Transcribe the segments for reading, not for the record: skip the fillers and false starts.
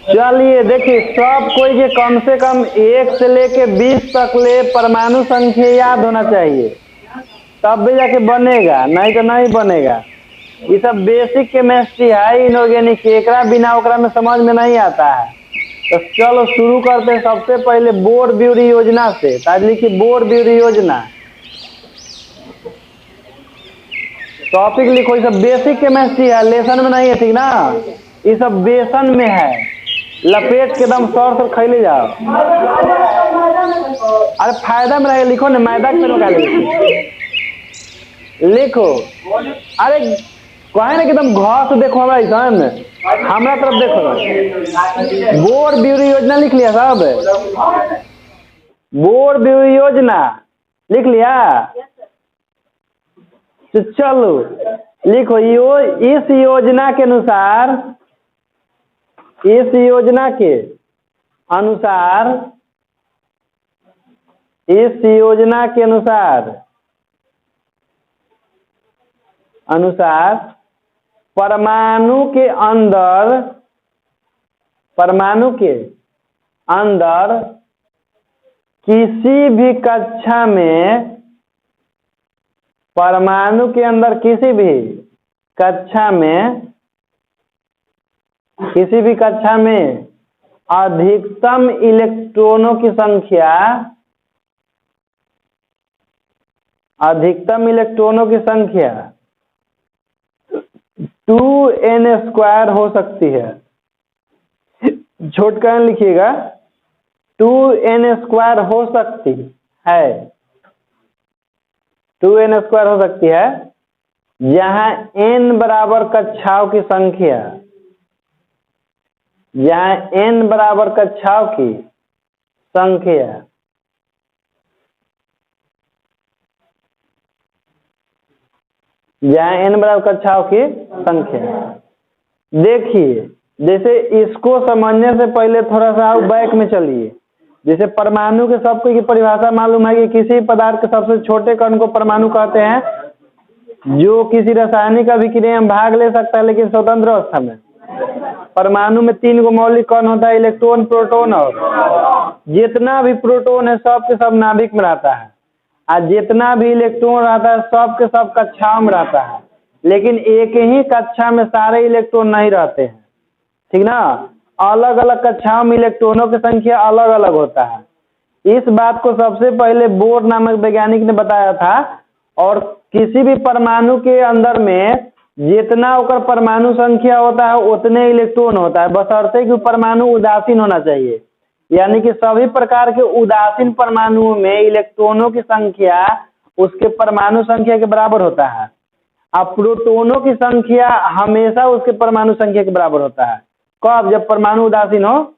चलिए देखिए, सब कोई के कम से कम 1 से लेके 20 तक ले परमाणु संख्या याद होना चाहिए, तब भी जाके बनेगा, नहीं तो नहीं बनेगा। ये सब बेसिक केमिस्ट्री है इनऑर्गेनिक, एकरा बिना ओकरा में समझ में नहीं आता है। तो चलो शुरू करते हैं सबसे पहले बोर-ब्यूरी योजना से। तो आज लिखिए बोर-ब्यूरी योजना, टॉपिक लिखो। ये सब बेसिक केमिस्ट्री है, लेसन में नहीं है, ठीक ना। ये सब बेसन में है, लपेट के दम सर खैले जाओ। अरे फायदा में रहेगा, लिखो ना, मैदा के पेन का लिखो। अरे कहे ना कि एकदम घर से देखो, हमारा ऐसा हमारा तरफ देखो। बोर ब्यूरी योजना लिख लिया सब? बोर ब्यूरी योजना लिख लिया? तो चलो लिखो। इस योजना के अनुसार, इस योजना के अनुसार, इस योजना के अनुसार परमाणु के अंदर किसी भी कक्षा में, परमाणु के अंदर किसी भी कक्षा में अधिकतम इलेक्ट्रॉनों की संख्या 2n² हो सकती है। छोटकर लिखिएगा, 2n² हो सकती है, 2n² हो सकती है, जहां n बराबर कक्षाओं की संख्या, जहां n बराबर कक्षाओं की संख्या देखिए, जैसे इसको समझने से पहले थोड़ा सा बैक में चलिए। जैसे परमाणु के सब की परिभाषा मालूम है कि किसी पदार्थ के सबसे छोटे कण को परमाणु कहते हैं, जो किसी रासायनिक अभिक्रिया में भाग ले सकता है लेकिन स्वतंत्र अवस्था में। परमाणु में 3 गो मौलिक कण होता है, इलेक्ट्रॉन, प्रोटॉन और जितना भी प्रोटॉन है सब के सब नाभिक में रहता है, और जितना भी इलेक्ट्रॉन रहता है सब के सब कक्षाओं में रहता है, लेकिन एक ही कक्षा में सारे इलेक्ट्रॉन नहीं रहते हैं, ठीक ना। अलग अलग कक्षाओं में इलेक्ट्रॉनों की संख्या अलग अलग होता है। इस बात को सबसे पहले बोर नामक वैज्ञानिक ने बताया था। और किसी भी परमाणु के अंदर में जितना ओकर परमाणु संख्या होता है उतने इलेक्ट्रॉन होता है, बशर्ते कि परमाणु उदासीन होना चाहिए। यानी कि सभी प्रकार के उदासीन परमाणुओं में इलेक्ट्रॉनों की संख्या उसके परमाणु संख्या के बराबर होता है, और प्रोटॉनों की संख्या हमेशा उसके परमाणु संख्या के बराबर होता है। कब? जब परमाणु उदासीन हो।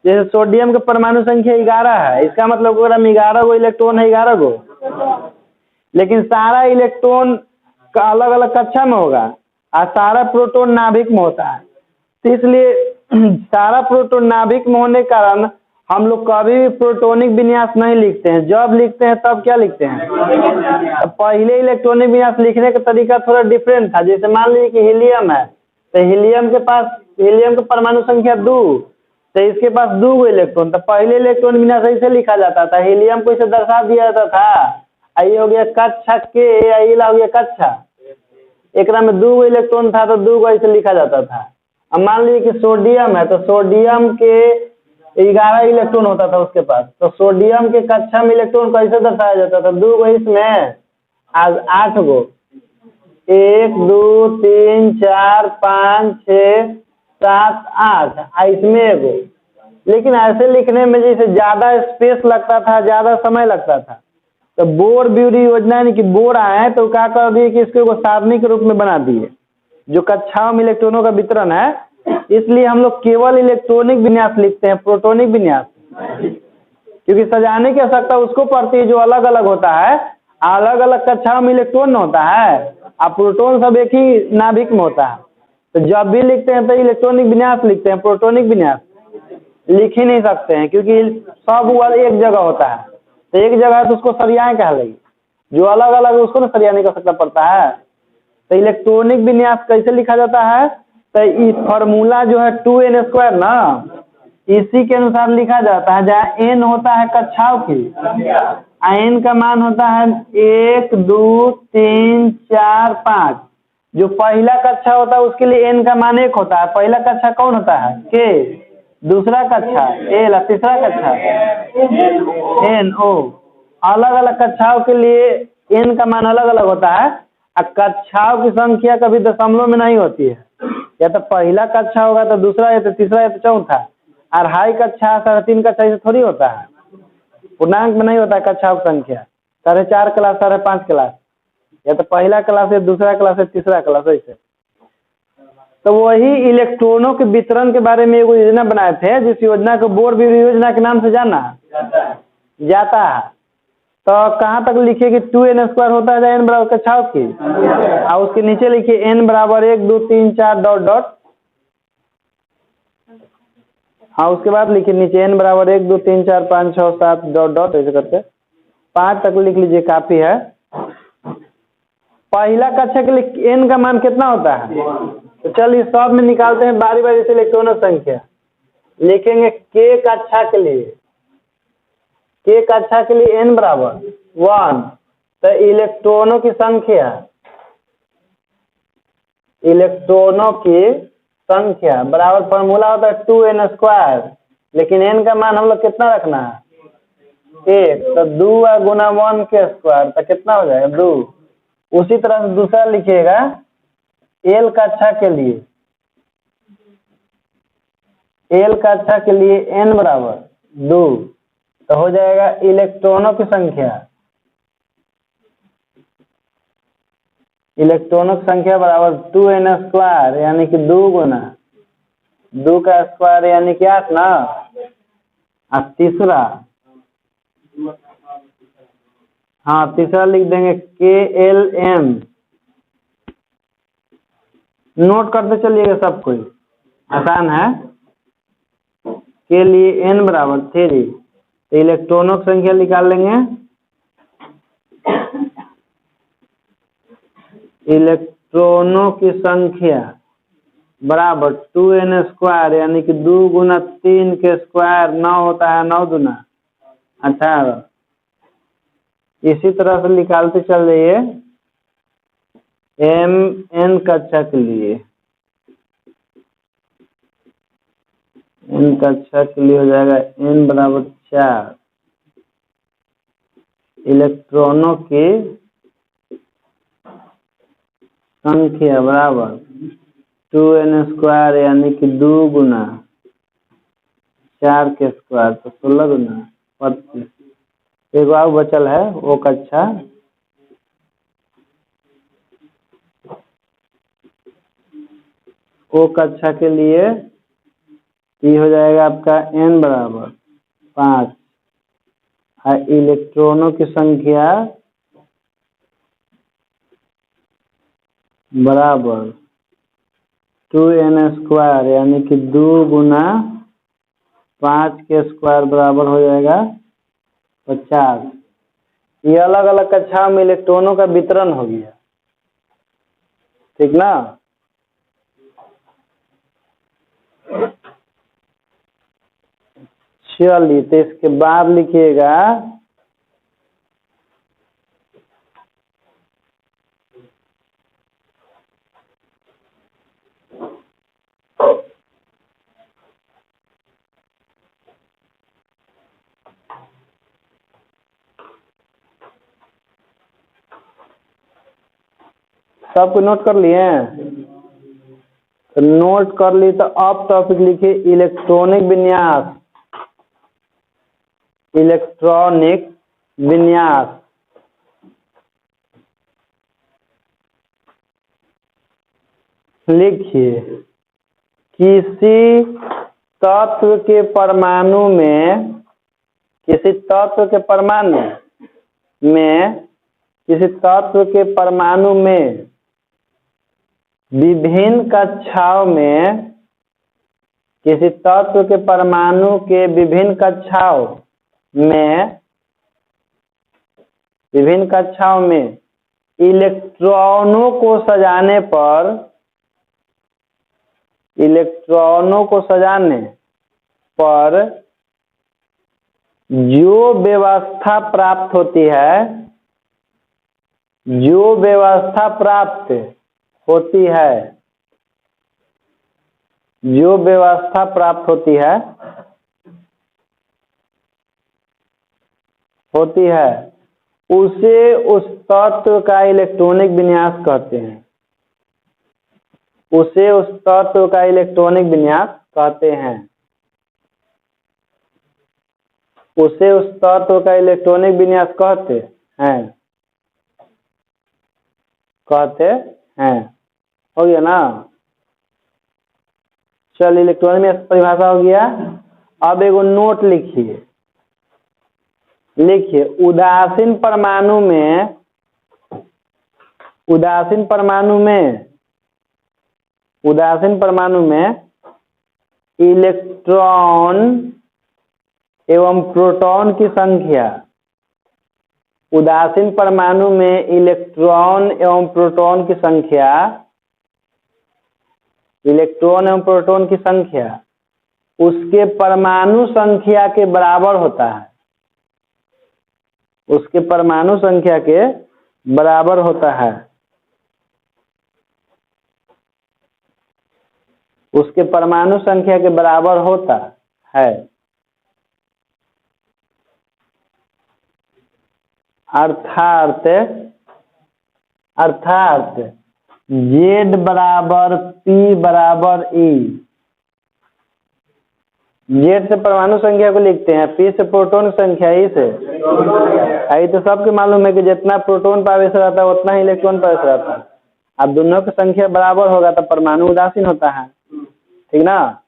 जैसे सोडियम के परमाणु संख्या 11 है, इसका मतलब अगर 11 गो इलेक्ट्रॉन है, 11 गो, लेकिन सारा इलेक्ट्रॉन का अलग अलग कक्षा में होगा और सारा प्रोटॉन नाभिक में होता है। तो इसलिए सारा प्रोटॉन नाभिक में होने के कारण हम लोग कभी भी प्रोटोनिक विन्यास नहीं लिखते हैं। जब लिखते हैं तब क्या लिखते हैं? पहले इलेक्ट्रॉनिक विन्यास लिखने का तरीका थोड़ा डिफरेंट था। जैसे मान लीजिए कि हीलियम है, तो हीलियम का परमाणु संख्या 2, तो इसके पास 2 गो इलेक्ट्रॉन, तो पहले इलेक्ट्रॉन विन्यास ऐसे लिखा जाता था, हीलियम को इसे दर्शा दिया जाता था, ये हो गया कक्षा के, ये हो गया कक्षा, एक में 2 गो इलेक्ट्रॉन था तो 2 गो ऐसे लिखा जाता था। अब मान लीजिए कि सोडियम है, तो सोडियम के 11 इलेक्ट्रॉन होता था उसके पास, तो सोडियम के कक्षा में इलेक्ट्रॉन कैसे दर्शाया जाता था? 2 गो इसमें, आज 8 गो, 1 2 3 4 5 6 7 8, इसमें एगो। लेकिन ऐसे लिखने में जैसे ज्यादा स्पेस लगता था, ज्यादा समय लगता था, तो बोर ब्यूरी योजना यानी कि बोर आए तो क्या कर दिए कि इसको सारणी के रूप में बना दिए, जो कक्षाओं में इलेक्ट्रॉनों का वितरण है। इसलिए हम लोग केवल इलेक्ट्रॉनिक विन्यास लिखते हैं, प्रोटोनिक विन्यास, क्योंकि सजाने की आवश्यकता उसको पड़ती है जो अलग अलग होता है, अलग अलग कक्षाओं में इलेक्ट्रॉन होता है और प्रोटॉन सब एक ही नाभिक में होता है। तो जब भी लिखते हैं तो इलेक्ट्रॉनिक विन्यास लिखते हैं, प्रोटोनिक विन्यास लिख ही नहीं सकते हैं, क्योंकि सब एक जगह होता है। तो एक जगह है तो उसको सरियाएं कहा लगी, जो अलग अलग है उसको ना सरिया नहीं कर सकता पड़ता है। तो इलेक्ट्रॉनिक विन्यास कैसे लिखा जाता है? तो ये फॉर्मूला जो है 2n² ना, इसी के अनुसार लिखा जाता है, जहाँ n होता है कक्षाओं की, n का मान होता है 1 2 3 4 5। जो पहला कक्षा होता है उसके लिए n का मान 1 होता है। पहला कक्षा कौन होता है? k। दूसरा कक्षा l, तीसरा कक्षा n o। अलग अलग कक्षाओं के लिए n का मान अलग अलग होता है। कक्षाओं की संख्या कभी दशमलव में नहीं होती है, या तो पहला कक्षा होगा तो दूसरा, या तो तीसरा, या तो चौथा। अढ़ाई कक्षा 3.5 कक्षा ऐसे थोड़ी होता है, पूर्णांक में नहीं होता है कक्षाओं की संख्या। 4.5 क्लास 5.5 क्लास, या तो पहला क्लास है, दूसरा क्लास है, तीसरा क्लास, ऐसे। तो वही इलेक्ट्रॉनों के वितरण के बारे में एक योजना बनाए थे, जिस योजना को बोर योजना के नाम से जाना जाता है। तो कहाँ तक लिखिए कि 2n² होता है n बराबर कक्षाओं की, और उसके नीचे लिखिए n बराबर 1 2 3 4 डॉट डॉट। हाँ, उसके बाद लिखिए नीचे n बराबर 1 2 3 4 5 6 7 डॉट डॉट, ऐसे करके 5 तक लिख लीजिए, काफी है। पहला कक्षा के लिए n का मान कितना होता है? तो चलिए सब में निकालते हैं बारी बारी से इलेक्ट्रॉनों संख्या। लिखेंगे k कक्षा के लिए, k कक्षा के लिए n बराबर 1। तो इलेक्ट्रॉनों की संख्या, इलेक्ट्रॉनों की संख्या बराबर फॉर्मूला होता है 2n², लेकिन n का मान हम लोग कितना रखना है? 1। तो 2 गुना 1 के स्क्वायर, तो कितना हो जाएगा? 2। उसी तरह से दूसरा लिखिएगा l कक्षा के लिए, l कक्षा के लिए n बराबर 2। तो हो जाएगा इलेक्ट्रॉनों की संख्या, इलेक्ट्रॉनों की संख्या बराबर 2n², यानी कि 2 गुना 2 का स्क्वायर, यानी कि 8 ना। और तीसरा, हाँ तीसरा लिख देंगे KLM। नोट करते चलिएगा सब कोई, आसान है। के लिए n बराबर 3। तो इलेक्ट्रॉनों की संख्या निकाल लेंगे, इलेक्ट्रॉनों की संख्या बराबर 2n², यानी कि 2 गुना 3 के स्क्वायर, 9 होता है, 9 दूना 18। इसी तरह से निकालते चल रही है n कक्षा के लिए, n कक्षा के लिए हो जाएगा n बराबर 4। इलेक्ट्रॉनों की संख्या बराबर 2n², यानी कि 2 गुना 4 के स्क्वायर, तो 16 गुना 25। एक और बचल है वो कक्षा, वो कक्षा के लिए ये हो जाएगा आपका n बराबर 5। इलेक्ट्रॉनों की संख्या बराबर 2n², यानी कि 2 गुना 5 के स्क्वायर बराबर हो जाएगा 50। ये अलग अलग कक्षाओं में इलेक्ट्रॉनों का वितरण हो गया, ठीक ना। चलिए, तो इसके बाद लिखिएगा सबको नोट कर लिए? तो नोट कर ली तो अब टॉपिक लिखिए इलेक्ट्रॉनिक विन्यास, इलेक्ट्रॉनिक विन्यास। लिखिए किसी तत्व के परमाणु में, किसी तत्व के परमाणु में, किसी तत्व के परमाणु में विभिन्न कक्षाओं में, किसी तत्व के परमाणु के विभिन्न कक्षाओं में, विभिन्न कक्षाओं में इलेक्ट्रॉनों को सजाने पर, इलेक्ट्रॉनों को सजाने पर जो व्यवस्था प्राप्त होती है, जो व्यवस्था प्राप्त होती है, जो व्यवस्था प्राप्त होती है उसे उस तत्व का इलेक्ट्रॉनिक विन्यास कहते हैं। उसे उस तत्व का इलेक्ट्रॉनिक विन्यास कहते हैं। उसे उस तत्व का इलेक्ट्रॉनिक विन्यास कहते हैं। हो गया ना। चल, इलेक्ट्रॉनिक विन्यास परिभाषा हो गया। अब एगो नोट लिखिए। उदासीन परमाणु में इलेक्ट्रॉन एवं प्रोटॉन की संख्या, उदासीन परमाणु में इलेक्ट्रॉन एवं प्रोटॉन की संख्या उसके परमाणु संख्या के बराबर होता है। उसके परमाणु संख्या के बराबर होता है। उसके परमाणु संख्या के बराबर होता है। अर्थात Z बराबर P बराबर E। Z से परमाणु संख्या को लिखते हैं, P से प्रोटॉन संख्या, E से आई तो सबके मालूम है कि जितना प्रोटॉन प्रवेश रहता है उतना ही इलेक्ट्रॉन प्रवेश रहता है। अब दोनों की संख्या बराबर होगा तो परमाणु उदासीन होता है, ठीक ना।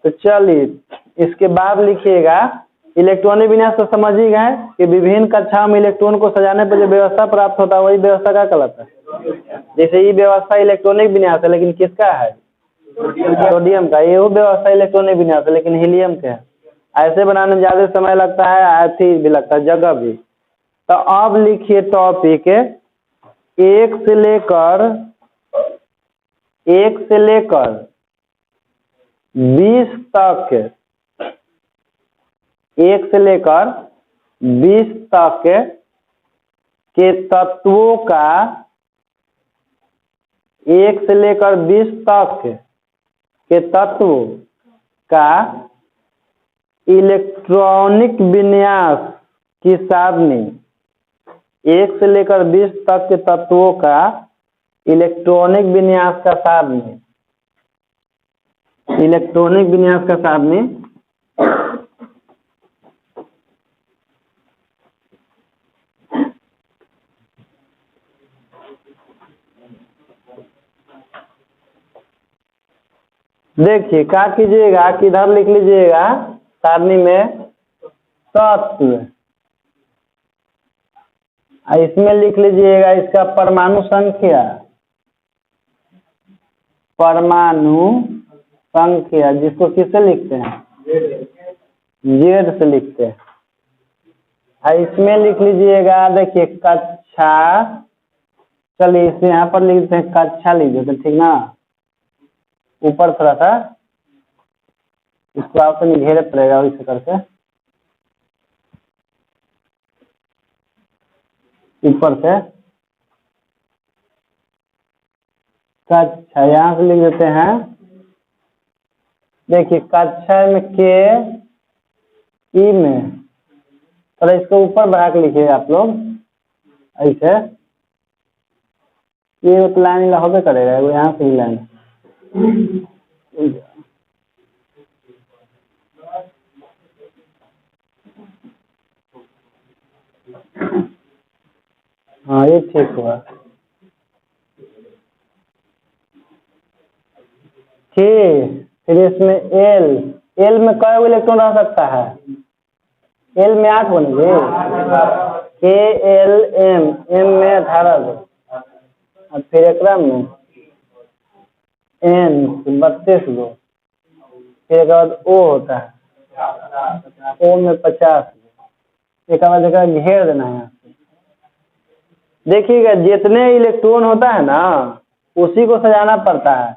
तो चलिए इसके बाद लिखिएगा इलेक्ट्रॉनिक विन्यास तो समझ ही गए कि विभिन्न कक्षाओं में इलेक्ट्रॉन को सजाने पर जो व्यवस्था प्राप्त होता है वही व्यवस्था क्या कहलाता है। जैसे ये व्यवस्था इलेक्ट्रॉनिक विन्यास है लेकिन किसका है? सोडियम का। ये वो व्यवस्था इलेक्ट्रॉनिक विन्यास है लेकिन हीलियम का है। ऐसे बनाने में ज्यादा समय लगता है, अथी भी लगता है, जगह भी। तो अब लिखिए टॉपिक 1 से लेकर 20 तक, 1 से लेकर 20 तक के तत्वों का, 1 से लेकर 20 तक के तत्वों का इलेक्ट्रॉनिक विन्यास की सारणी, 1 से लेकर 20 तक के तत्वों का इलेक्ट्रॉनिक विन्यास का सारणी, इलेक्ट्रॉनिक विन्यास का सारणी देखिए क्या कीजिएगा, किधर लिख लीजिएगा सारणी में तत्व, इसमें लिख लीजिएगा इसका परमाणु संख्या, जिसको किससे लिखते हैं? Z से लिखते हैं। इसमें लिख लीजिएगा, देखिए कक्षा, चलिए इसे यहाँ पर लिखते हैं कक्षा लीजिए तो ठीक ना। ऊपर थोड़ा सा इसको आपको घेरे पड़ेगा इस करके, ऊपर से कक्षा यहाँ से लिख देते हैं। देखिए कक्षा में के ई में थोड़ा इसको ऊपर बढ़ा के लिखिए आप लोग ऐसे, ये तो लाइन होबे करेगा, वो यहाँ से ही लाइन। हाँ ये ठीक हुआ। फिर इसमें एल में कई इलेक्ट्रॉन रह सकता है? एल में 8 बनेंगे। KLM, M में 18 दो, और फिर एकरा में N 32 दो, फिर एक बाद O होता है, O में 50 दो, एक बाद घेर देना है। यहाँ से देखिएगा जितने इलेक्ट्रॉन होता है ना उसी को सजाना पड़ता है।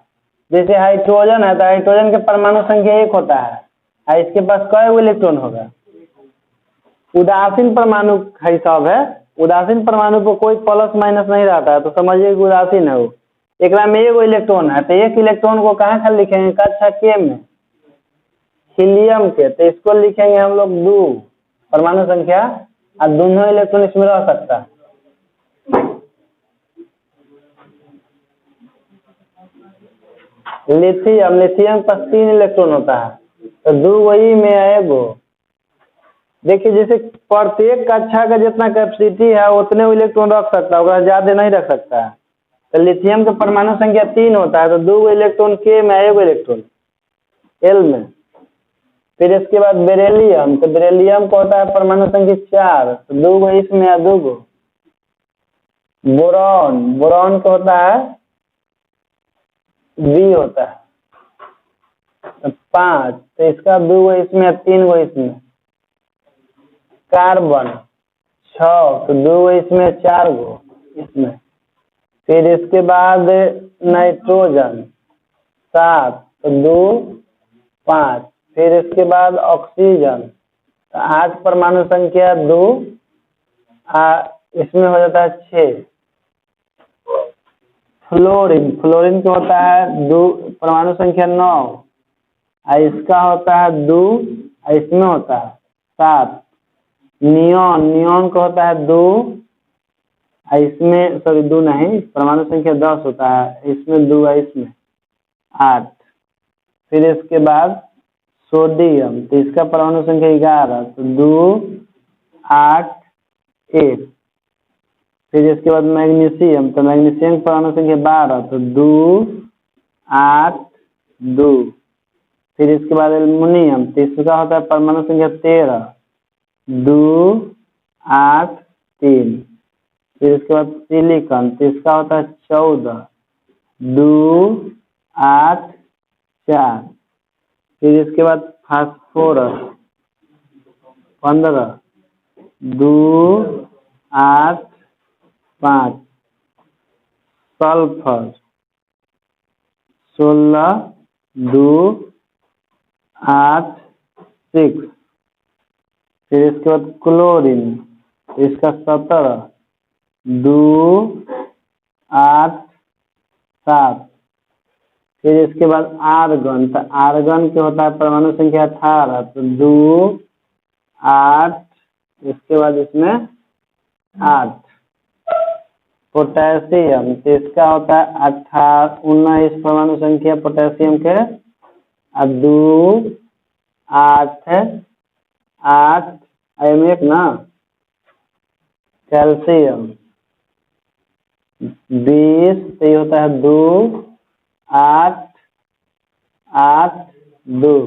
जैसे हाइड्रोजन है तो हाइड्रोजन के परमाणु संख्या 1 होता है, इसके पास कई गो इलेक्ट्रॉन होगा। उदासीन परमाणु हिसाब है, उदासीन परमाणु पर कोई प्लस माइनस नहीं रहता है, तो समझिए कि उदासीन है वो। एक में एगो इलेक्ट्रॉन है तो एक इलेक्ट्रॉन को कहाँ का लिखेंगे, कक्षा के में, हीलियम के, तो इसको लिखेंगे हम लोग 2 परमाणु संख्या, और दोनों इलेक्ट्रॉन इसमें रह सकता है। लिथियम, लिथियम के पास 3 इलेक्ट्रॉन होता है, तो 2 वही में आएगो। देखिए जैसे प्रत्येक कक्षा का जितना कैपेसिटी है उतने इलेक्ट्रॉन रख सकता है, अगर ज्यादा नहीं रख सकता है। तो लिथियम का परमाणु संख्या 3 होता है, तो 2 इलेक्ट्रॉन के में, 1 इलेक्ट्रॉन एल में। फिर इसके बाद बेरिलियम, तो बेरिलियम का होता है परमाणु संख्या 4, तो 2 इसमें है, 2। बोरॉन, बोरॉन का होता है बी होता है, तो 5, तो इसका 2 इसमें, 3 इसमें। कार्बन 6, तो 2 इसमें, 4 इसमें। फिर इसके बाद नाइट्रोजन 7, तो 2 5। फिर इसके बाद ऑक्सीजन, तो 8 परमाणु संख्या 2, इसमें हो जाता है 6। फ्लोरीन, फ्लोरीन का होता है 2 परमाणु संख्या 9, इसका होता है 2, इसमें होता है 7। नियोन, नियोन का होता है 2, इसमें सॉरी 2 नहीं, परमाणु संख्या 10 होता है, इसमें 2 है, इसमें 8। फिर इसके बाद सोडियम, तो इसका परमाणु संख्या 11, तो 2 8 1। फिर इसके बाद मैग्नीशियम, तो मैग्नीशियम का परमाणु संख्या 12, तो 2 8 2। फिर इसके बाद एल्युमिनियम, तो इसका होता है परमाणु संख्या 13, 2 8 3। फिर इसके बाद सिलिकॉन, तो इसका होता है 14, 2 8 4। फिर इसके बाद फास्फोरस 15, 2 8 5। सल्फर 16, 2 8 6। फिर इसके बाद क्लोरीन, इसका 17, 2 8 7। फिर इसके बाद आर्गन, तो आर्गन के होता है परमाणु संख्या 18, तो 2 8। इसके बाद इसमें 8। पोटेशियम, तो इसका होता है 19 परमाणु संख्या पोटेशियम के, 2 8 8 एक ना। कैल्शियम 20, तो ये होता है 2 8 8 2।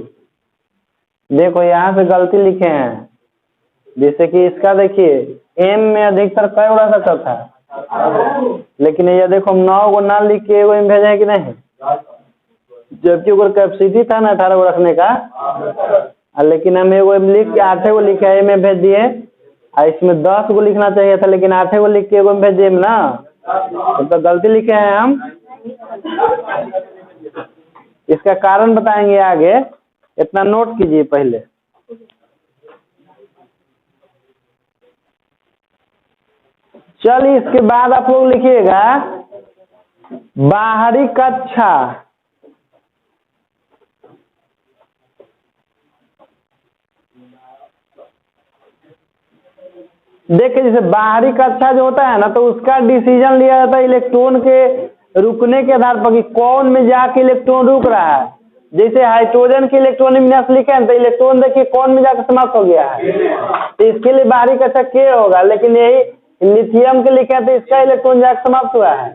देखो यहाँ से गलती लिखे हैं, जैसे कि इसका देखिए एम में अधिकतर कई उड़ा सकता था, लेकिन ये देखो हम 9 गो ना लिख के एगो में भेजे हैं कि नहीं, जबकि अगर कैपेसिटी था ना 18 गो रखने का, लेकिन हम एगो लिख के 8 गो लिखे है में भेज दिए। इसमें 10 गो लिखना चाहिए था, लेकिन 8 गो लिख के एगो में भेज दिए ना, तो गलती लिखे हैं हम। इसका कारण बताएंगे आगे, इतना नोट कीजिए पहले। चलिए इसके बाद आप लोग लिखिएगा बाहरी कक्षा। देखिए जैसे बाहरी कक्षा जो होता है ना, तो उसका डिसीजन लिया जाता है इलेक्ट्रॉन के रुकने के आधार पर कि कौन में जाके इलेक्ट्रॉन रुक रहा है। जैसे हाइड्रोजन के इलेक्ट्रॉनिक विन्यास लिखे हैं, तो इलेक्ट्रॉन देखिए कौन में जाकर समाप्त हो गया है, तो इसके लिए बाहरी कक्षा के होगा। लेकिन यही लिथियम के लिखे हैं, तो इसका इलेक्ट्रॉन जाकर समाप्त हुआ है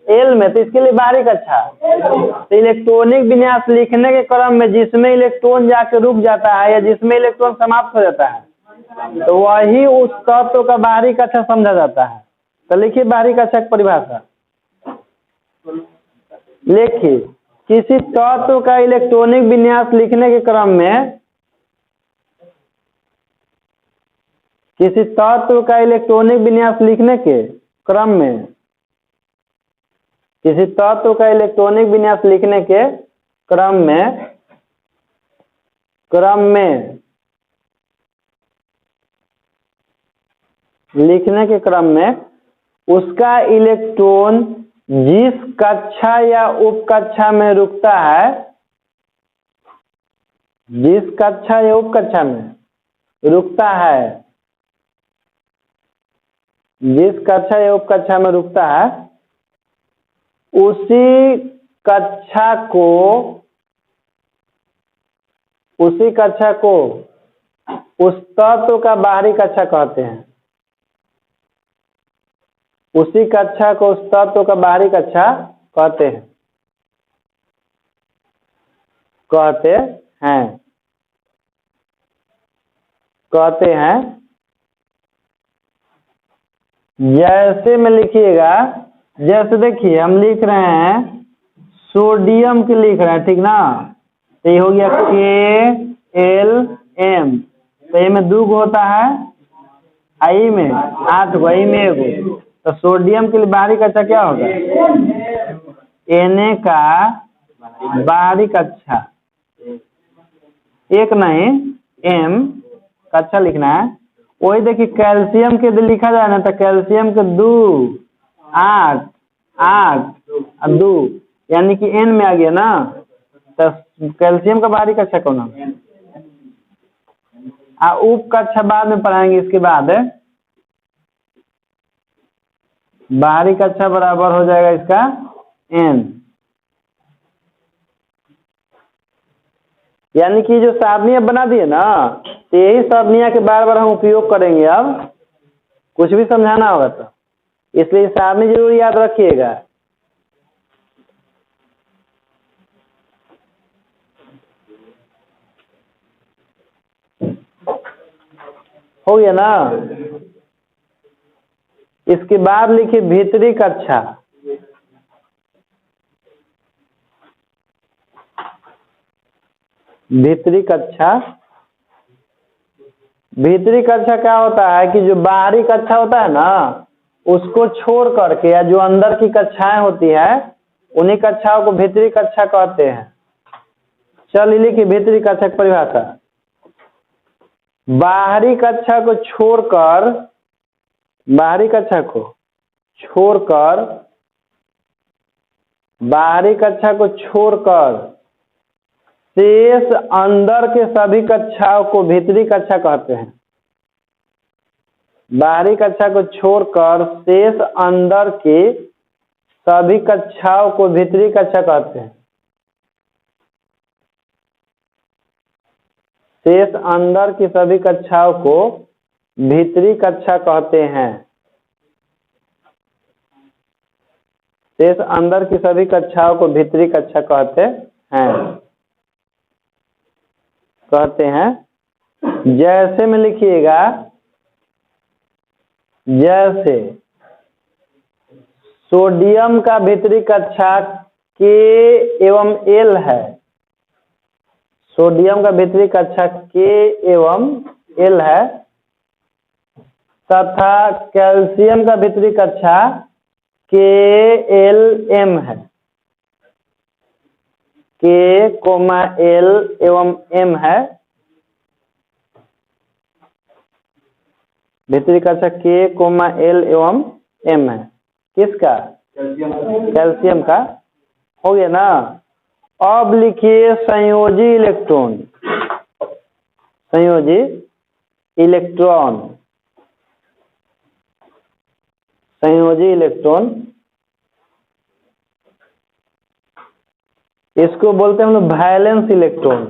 एल में, तो इसके लिए बाहरी कक्षा। तो इलेक्ट्रॉनिक विन्यास लिखने के क्रम में जिसमें इलेक्ट्रॉन जाके रुक जाता है या जिसमें इलेक्ट्रॉन समाप्त हो जाता है, तो वही उस तत्व का बाहरी कक्षा समझा जाता है। तो लिखिए बाहरी कक्षा की परिभाषा। लिखिए किसी तत्व का इलेक्ट्रॉनिक विन्यास लिखने के क्रम में, किसी तत्व का इलेक्ट्रॉनिक विन्यास लिखने के क्रम में किसी तत्व का इलेक्ट्रॉनिक विन्यास लिखने के क्रम में उसका इलेक्ट्रॉन जिस कक्षा या उप कक्षा में रुकता है, जिस कक्षा या उप कक्षा में रुकता है, जिस कक्षा या उप कक्षा में रुकता है, उसी कक्षा को उस तत्व का बाहरी कक्षा कहते हैं। उसी कक्षा को उस तत्व का बाहरी कक्षा कहते हैं। जैसे में लिखिएगा, जैसे देखिए हम लिख रहे हैं सोडियम की लिख रहे हैं, ठीक ना। तो ये हो गया KLM, तो ये में 2 होता है, आई में 8 गो, आई में 1 गो। तो सोडियम के लिए बाहरी कक्षा क्या होगा? Na का बाहरी कक्षा, एक नहीं M कक्षा लिखना है। वही देखिए कैल्शियम के लिए लिखा जाए ना, तो कैल्शियम के 2 8 8 और 2 यानी कि N में आ गया ना। तो कैल्शियम का बाहरी कक्षा कौन है? उप कक्षा बाद में पढ़ाएंगे। इसके बाद बाहरी कक्षा बराबर हो जाएगा इसका N, यानी कि जो सारणियां बना दिए ना, तो यही सारणियां के बार बार हम उपयोग करेंगे। अब कुछ भी समझाना होगा तो इसलिए सारणी जरूर याद रखिएगा। हो गया ना। इसके बाद लिखिए भीतरी कक्षा। भीतरी कक्षा क्या होता है कि जो बाहरी कक्षा होता है ना, उसको छोड़ करके या जो अंदर की कक्षाएं होती है, उन्हीं कक्षाओं को भीतरी कक्षा कहते हैं। चलिए लिखिए भीतरी कक्षा की परिभाषा। बाहरी कक्षा को छोड़कर शेष अंदर के सभी कक्षाओं को भीतरी कक्षा कहते हैं। बाहरी कक्षा को छोड़कर शेष अंदर की सभी कक्षाओं को भीतरी कक्षा कहते हैं। शेष अंदर की सभी कक्षाओं को भीतरी कक्षा कहते हैं। शेष अंदर की सभी कक्षाओं को भीतरी कक्षा कहते हैं। जैसे में लिखिएगा, जैसे सोडियम का भीतरी कक्षा K एवं L है, सोडियम का भीतरी कक्षा K एवं L है, तथा कैल्शियम का भीतरी कक्षा KLM है। K, L एवं M है। भीतरी कक्षा K, L एवं M है। किसका? कैल्शियम का। हो गया ना। अब लिखिए संयोजी इलेक्ट्रॉन। इसको बोलते हैं हम लोग वैलेंस इलेक्ट्रॉन।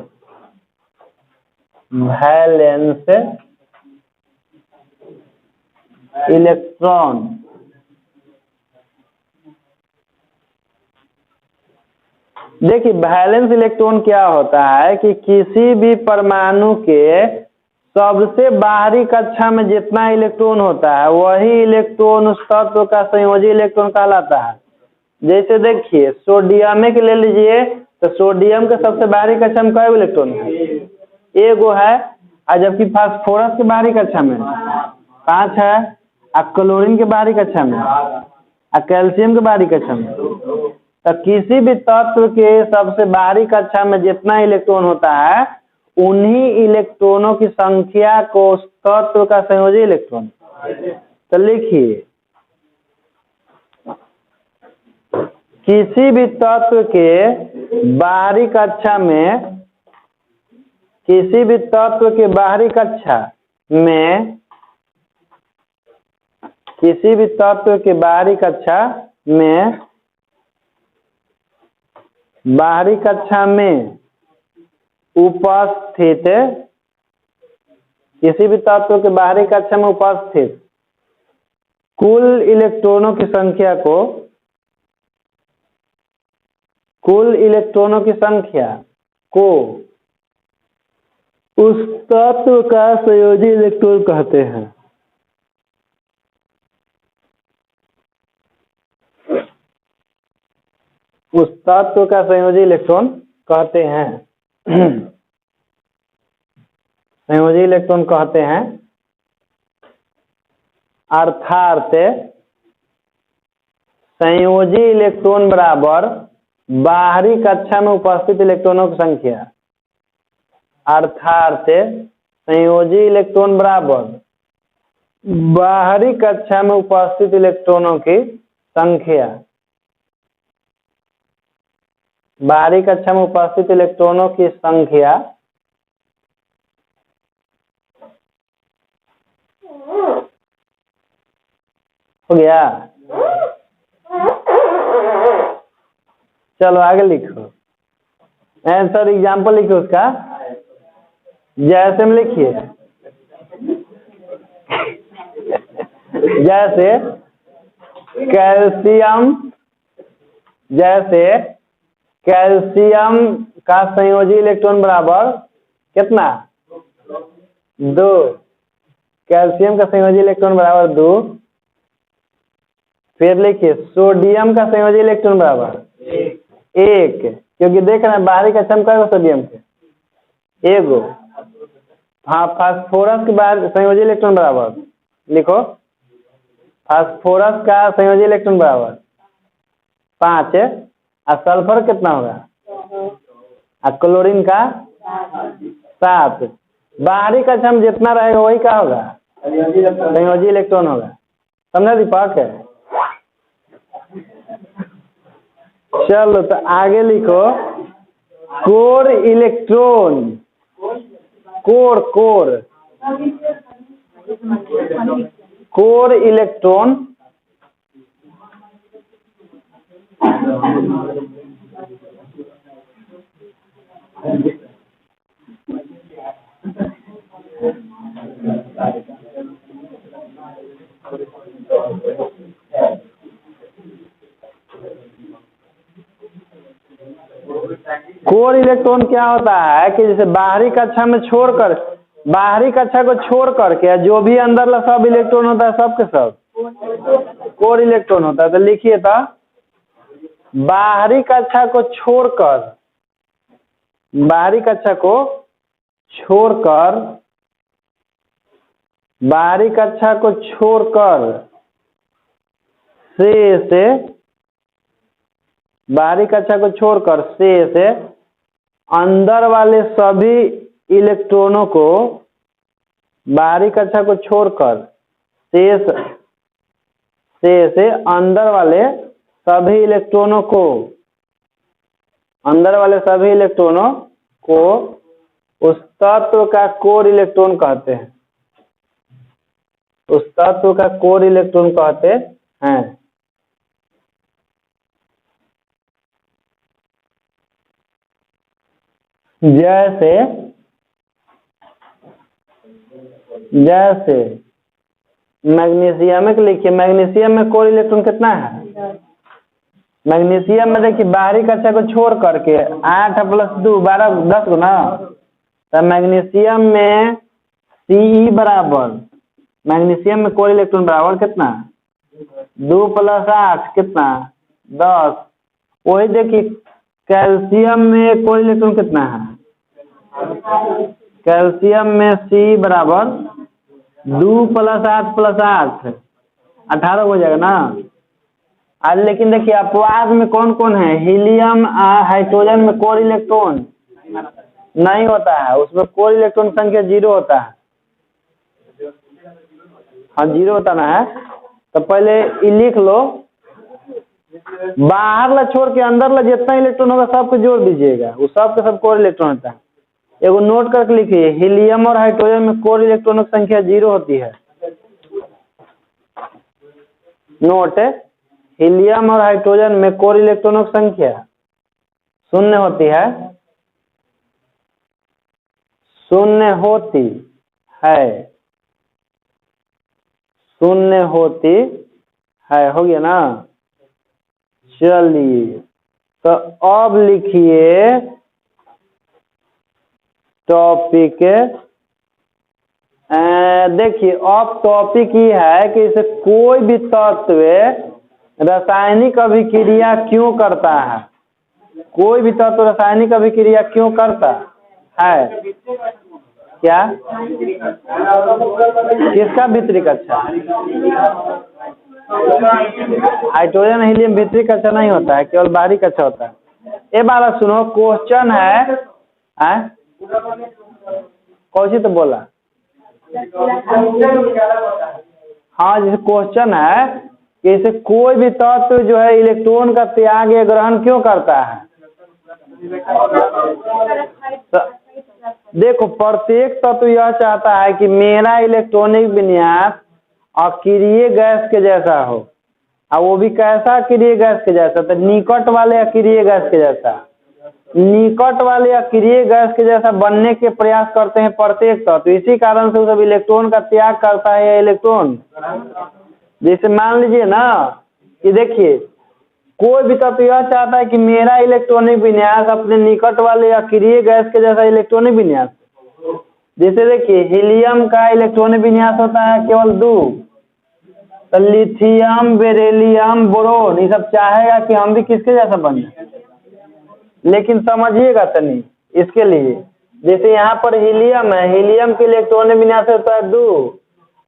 देखिए वैलेंस इलेक्ट्रॉन क्या होता है कि किसी भी परमाणु के सबसे बाहरी कक्षा में जितना इलेक्ट्रॉन होता है, वही इलेक्ट्रॉन उस तत्व का संयोजी इलेक्ट्रॉन कहलाता है। जैसे देखिए सोडियम के ले लीजिए, तो सोडियम के सबसे बाहरी कक्षा में कई इलेक्ट्रॉन है? 1 है। और जबकि फास्फोरस के बाहरी कक्षा में 5 है, और क्लोरीन के बाहरी कक्षा में, और कैल्शियम के बाहरी कक्षा में तो किसी भी तत्व के सबसे बाहरी कक्षा में जितना इलेक्ट्रॉन होता है उन्हीं इलेक्ट्रॉनों की संख्या को उस तत्व का संयोजी इलेक्ट्रॉन। तो लिखिए, किसी भी तत्व के बाहरी कक्षा में, किसी भी तत्व के बाहरी कक्षा में, किसी भी तत्व के बाहरी कक्षा में, बाहरी कक्षा में उपस्थित, किसी भी तत्व के बाहरी कक्षा में उपस्थित कुल इलेक्ट्रॉनों की संख्या को, कुल इलेक्ट्रॉनों की संख्या को उस तत्व का संयोजी इलेक्ट्रॉन कहते हैं। उस तत्व का संयोजी इलेक्ट्रॉन कहते हैं। संयोजी इलेक्ट्रॉन कहते हैं, अर्थात संयोजी इलेक्ट्रॉन बराबर बाहरी कक्षा में उपस्थित इलेक्ट्रॉनों की संख्या। अर्थात संयोजी इलेक्ट्रॉन बराबर बाहरी कक्षा में उपस्थित इलेक्ट्रॉनों की संख्या। बाहरी कक्षा में उपस्थित इलेक्ट्रॉनों की संख्या हो गया। चलो आगे लिखो, आंसर एग्जाम्पल लिखो उसका। जैसे में लिखिए, जैसे कैल्शियम, जैसे कैल्शियम का संयोजी इलेक्ट्रॉन बराबर कितना? 2। कैल्शियम का संयोजी इलेक्ट्रॉन बराबर 2। फिर लिखिए सोडियम का संयोजी इलेक्ट्रॉन बराबर 1, क्योंकि देख रहे हैं बाहरी कक्षा में क्या सोडियम के 1। हाँ, फास्फोरस के बाहर संयोजी इलेक्ट्रॉन बराबर लिखो, फास्फोरस का संयोजी इलेक्ट्रॉन बराबर 5 और सल्फर कितना होगा? और क्लोरीन का 7। बाहरी कक्षा में जितना रहेगा वही क्या होगा? संयोजी इलेक्ट्रॉन होगा। समझा दीपक? चलो तो आगे लिखो, core electron, core core core electron core electron क्या होता है कि जैसे बाहरी कक्षा में छोड़कर, बाहरी कक्षा को छोड़ करके जो भी अंदर सब इलेक्ट्रॉन होता है सब के सब कोर इलेक्ट्रॉन होता है। तो लिखिए तो बाहरी कक्षा को छोड़कर, बाहरी कक्षा को छोड़कर, बाहरी कक्षा को छोड़कर से बाहरी कक्षा को छोड़कर से अंदर वाले सभी इलेक्ट्रॉनों को, बाहरी कक्षा को छोड़कर से अंदर वाले सभी इलेक्ट्रॉनों को, अंदर वाले सभी इलेक्ट्रॉनों को उस तत्व का कोर इलेक्ट्रॉन कहते हैं। उस तत्व का कोर इलेक्ट्रॉन कहते हैं। जैसे जैसे मैग्नीशियम में लिखिए, मैग्नीशियम में कोर इलेक्ट्रॉन कितना है? मैग्नीशियम में देखिए बाहरी कक्षा को छोड़ करके 8 + 2 12 10 को ना, तो मैग्नीशियम में Ce बराबर, मैग्नीशियम में कोर इलेक्ट्रॉन बराबर कितना? 2 + 8 कितना? 10। वही देखिए कैल्शियम में कोर इलेक्ट्रॉन कितना है? कैल्शियम में C बराबर 2 + 8 + 8 18 हो जाएगा ना। आज लेकिन देखिए अपवाद में कौन कौन है, हीलियम हाइड्रोजन में कोर इलेक्ट्रॉन नहीं होता है, उसमें कोर इलेक्ट्रॉन संख्या 0 होता है। हाँ 0 होता ना है, तो पहले ये लिख लो, बाहर ला छोड़ के अंदर ला जितना इलेक्ट्रॉन होगा सबको जोड़ दीजिएगा, वो सब के सब कोर इलेक्ट्रॉन होता है। एगो नोट करके लिखिए, हीलियम और हाइड्रोजन में कोर इलेक्ट्रॉनों की संख्या 0 होती है। नोट, हीलियम और हाइड्रोजन में कोर इलेक्ट्रॉनों की संख्या 0 होती है, 0 होती है, 0 होती है, हो गया ना। चलिए तो अब लिखिए टॉपिक, देखिए अब टॉपिक ये है कि इसे कोई भी तत्व रासायनिक अभिक्रिया क्यों करता है, कोई भी तत्व रासायनिक अभिक्रिया क्यों करता है, क्या किसका भीतरी कक्षा, हाइड्रोजन हीलियम भीतरी कक्षा नहीं होता है, केवल बाहरी कक्षा होता है। ये बात सुनो, क्वेश्चन है कौन सी तो बोला, हाँ जैसे क्वेश्चन है कि इसे कोई भी तत्व जो है इलेक्ट्रॉन का त्याग या ग्रहण क्यों करता है। तो देखो प्रत्येक तत्व यह चाहता है कि मेरा इलेक्ट्रॉनिक विन्यास अक्रिय गैस के जैसा हो, और वो भी कैसा अक्रिय गैस के जैसा, तो निकट वाले अक्रिय गैस के जैसा, निकट वाले अक्रिय गैस के जैसा बनने के प्रयास करते हैं प्रत्येक तत्व। इसी कारण से वो सब इलेक्ट्रॉन का त्याग करता है या इलेक्ट्रॉन, जैसे मान लीजिए ना कि देखिए कोई भी तत्व यह चाहता है कि मेरा इलेक्ट्रॉनिक विन्यास अपने निकट वाले अक्रिय गैस के जैसा इलेक्ट्रॉनिक विन्यास, जैसे देखिए हीलियम का इलेक्ट्रॉनिक विन्यास होता है केवल 2, तो लिथियम, बेरिलियम, बोरोन ये सब चाहेगा कि हम भी किसके जैसा बन जाए, लेकिन समझिएगा तनी इसके लिए, जैसे यहाँ पर हीलियम है, हीलियम के इलेक्ट्रॉनिक विन्यास होता है 2,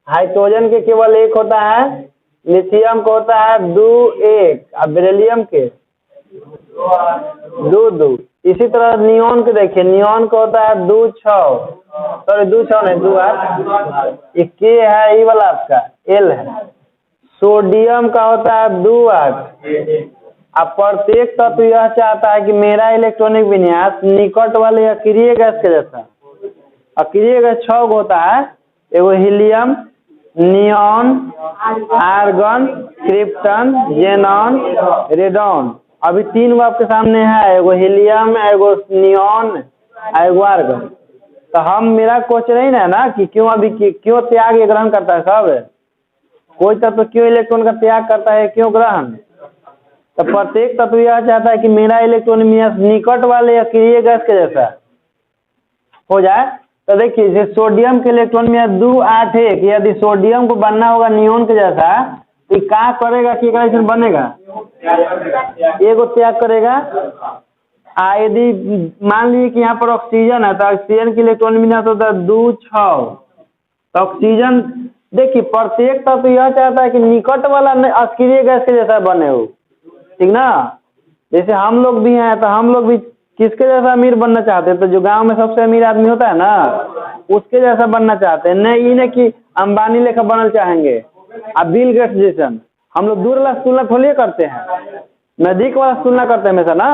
हाइड्रोजन के केवल 1 होता है, लिथियम का होता है 2 1, और बेरिलियम के 2 2। इसी तरह नियोन के देखिए, नियोन का होता है 2 6, सॉरी 2 6 नहीं 2 8, ये के है, ये वाला आपका एल है। सोडियम का होता है 2 8। अब प्रत्येक तत्व यह चाहता है कि मेरा इलेक्ट्रॉनिक विन्यास निकट वाले अक्रिय गैस के जैसा, अक्रिय गैस 6 होता है, एगो helium, neon, argon, krypton, xenon, radon, अभी 3 आपके सामने है, एगो हीलियम, एगो नियॉन, एगो आर्गन। तो हम मेरा क्वेश्चन नहीं है ना कि क्यों अभी क्यों त्याग या ग्रहण करता है, सब कोई तत्व क्यों इलेक्ट्रॉन का त्याग करता है, क्यों ग्रहण, तो प्रत्येक तत्व यह चाहता है कि मेरा इलेक्ट्रॉनिक विन्यास निकट वाले अक्रिय गैस के जैसा हो जाए। तो देखिए जैसे सोडियम के इलेक्ट्रॉन में 2 8 1, यदि सोडियम को बनना होगा नियोन के जैसा, तो क्या करेगा कि बनेगा, एगो त्याग करेगा। यदि मान लीजिए कि यहाँ पर ऑक्सीजन है, तो ऑक्सीजन के इलेक्ट्रॉन विन्यास होता है 2 6, तो ऑक्सीजन देखिए प्रत्येक तत्व यह चाहता है कि निकट वाला अक्रिय गैस के जैसा बने हो, ठीक ना। जैसे हम लोग भी हैं, तो हम लोग भी किसके जैसा अमीर बनना चाहते हैं, तो जो गांव में सबसे अमीर आदमी होता है ना उसके जैसा बनना चाहते हैं, नहीं कि अंबानी लेखा बनना चाहेंगे, अब बिल गेट्स जैसा। हम लोग दूर वाला तुलना थोड़ी करते हैं, नजदीक वाला तुलना करते हैं हमेशा ना।